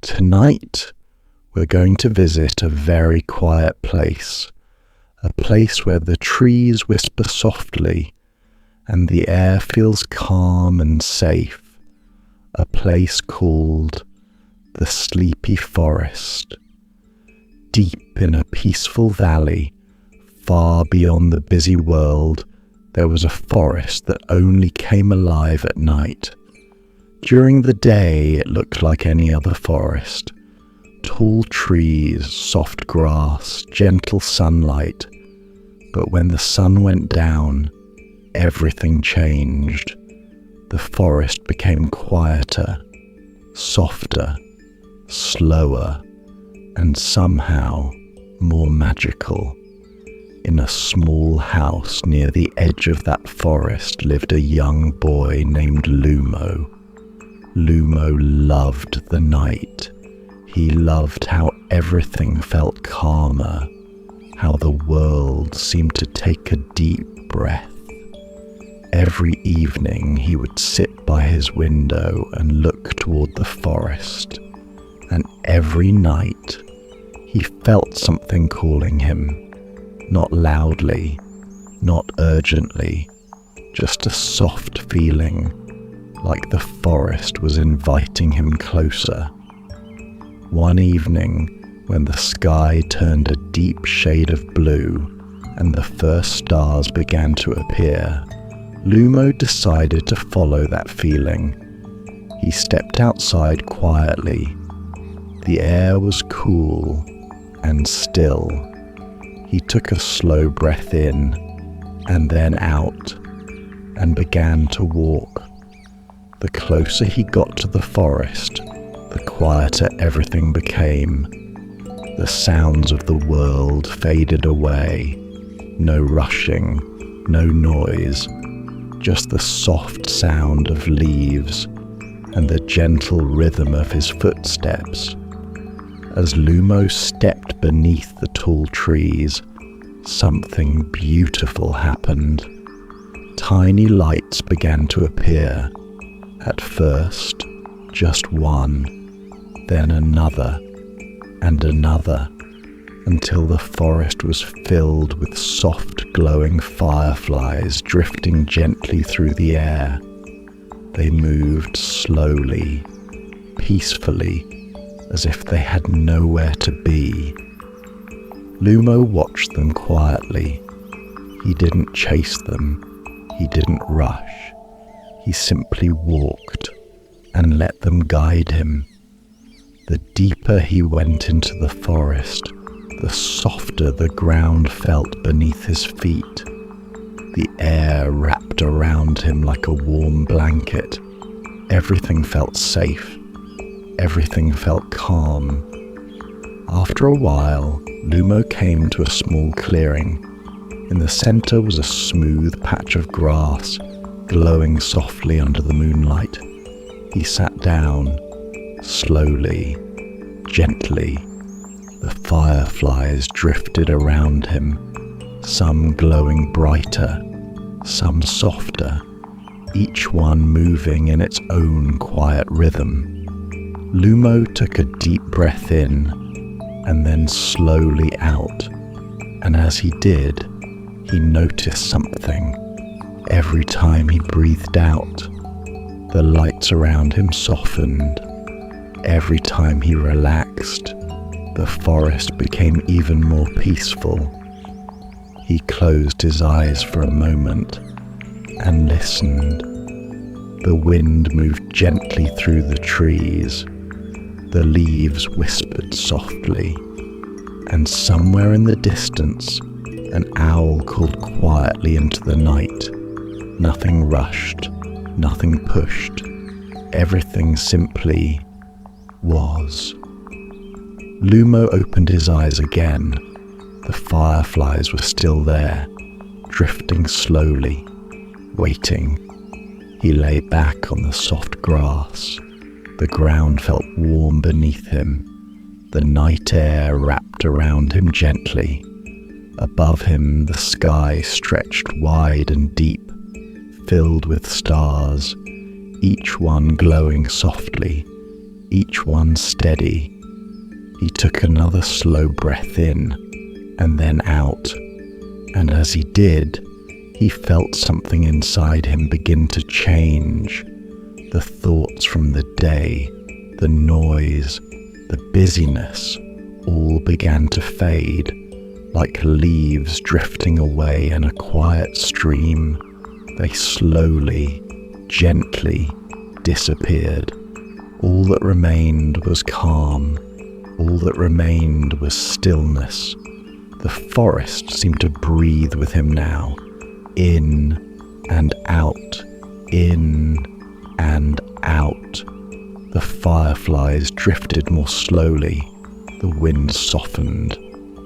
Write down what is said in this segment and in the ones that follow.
Tonight, we're going to visit a very quiet place, a place where the trees whisper softly and the air feels calm and safe, a place called the Sleepy Forest. Deep in a peaceful valley, far beyond the busy world, there was a forest that only came alive at night. During the day, it looked like any other forest. Tall trees, soft grass, gentle sunlight. But when the sun went down, everything changed. The forest became quieter, softer, slower, and somehow more magical. In a small house near the edge of that forest lived a young boy named Lumo. Lumo loved the night. He loved how everything felt calmer, how the world seemed to take a deep breath. Every evening he would sit by his window and look toward the forest, and every night he felt something calling him, not loudly, not urgently, just a soft feeling, like the forest was inviting him closer. One evening, when the sky turned a deep shade of blue and the first stars began to appear, Lumo decided to follow that feeling. He stepped outside quietly. The air was cool and still. He took a slow breath in and then out and began to walk. The closer he got to the forest, the quieter everything became. The sounds of the world faded away. No rushing, no noise, just the soft sound of leaves and the gentle rhythm of his footsteps. As Lumo stepped beneath the tall trees, something beautiful happened. Tiny lights began to appear. At first, just one, then another and another, until the forest was filled with soft glowing fireflies drifting gently through the air. They moved slowly, peacefully, as if they had nowhere to be. Lumo watched them quietly. He didn't chase them. He didn't rush. He simply walked and let them guide him. The deeper he went into the forest, the softer the ground felt beneath his feet. The air wrapped around him like a warm blanket. Everything felt safe. Everything felt calm. After a while, Lumo came to a small clearing. In the center was a smooth patch of grass, glowing softly under the moonlight. He sat down, slowly, gently. The fireflies drifted around him, some glowing brighter, some softer, each one moving in its own quiet rhythm. Lumo took a deep breath in and then slowly out, and as he did, he noticed something. Every time he breathed out, the lights around him softened. Every time he relaxed, the forest became even more peaceful. He closed his eyes for a moment and listened. The wind moved gently through the trees. The leaves whispered softly, and somewhere in the distance, an owl called quietly into the night. Nothing rushed, nothing pushed. Everything simply was. Lumo opened his eyes again. The fireflies were still there, drifting slowly, waiting. He lay back on the soft grass. The ground felt warm beneath him. The night air wrapped around him gently. Above him, the sky stretched wide and deep, filled with stars, each one glowing softly, each one steady. He took another slow breath in and then out, and as he did, he felt something inside him begin to change. The thoughts from the day, the noise, the busyness, all began to fade, like leaves drifting away in a quiet stream. They slowly, gently disappeared. All that remained was calm. All that remained was stillness. The forest seemed to breathe with him now, in and out, in and out. The fireflies drifted more slowly. The wind softened.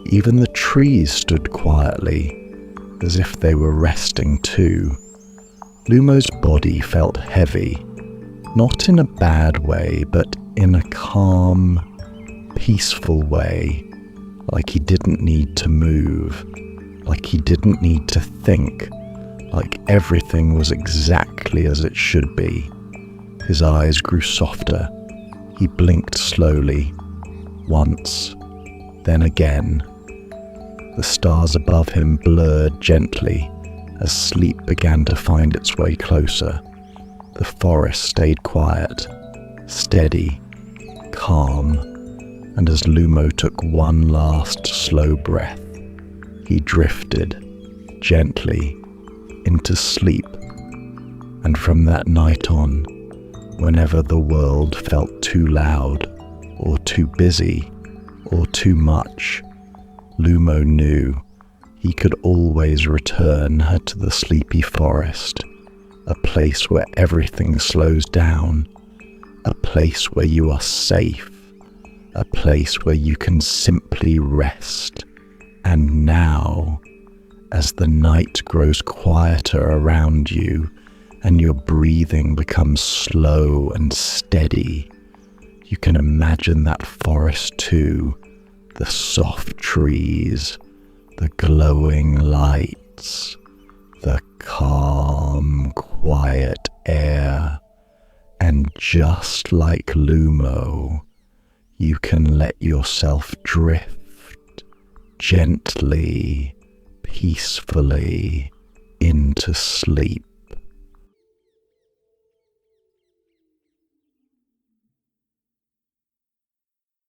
Even the trees stood quietly, as if they were resting too. 𝐒𝐿𝐵's body felt heavy, not in a bad way, but in a calm, peaceful way, like he didn't need to move, like he didn't need to think, like everything was exactly as it should be. His eyes grew softer. He blinked slowly, once, then again. The stars above him blurred gently as sleep began to find its way closer. The forest stayed quiet, steady, calm, and as 𝐒𝐿𝐵 took one last slow breath, he drifted gently into sleep. And from that night on, whenever the world felt too loud, or too busy, or too much, 𝐒𝐿𝐵 knew he could always return her to the sleepy forest, a place where everything slows down, a place where you are safe, a place where you can simply rest. And now, as the night grows quieter around you and your breathing becomes slow and steady, you can imagine that forest too, the soft trees, the glowing lights, the calm, quiet air, and just like 𝐒𝐿𝐵, you can let yourself drift gently, peacefully into sleep.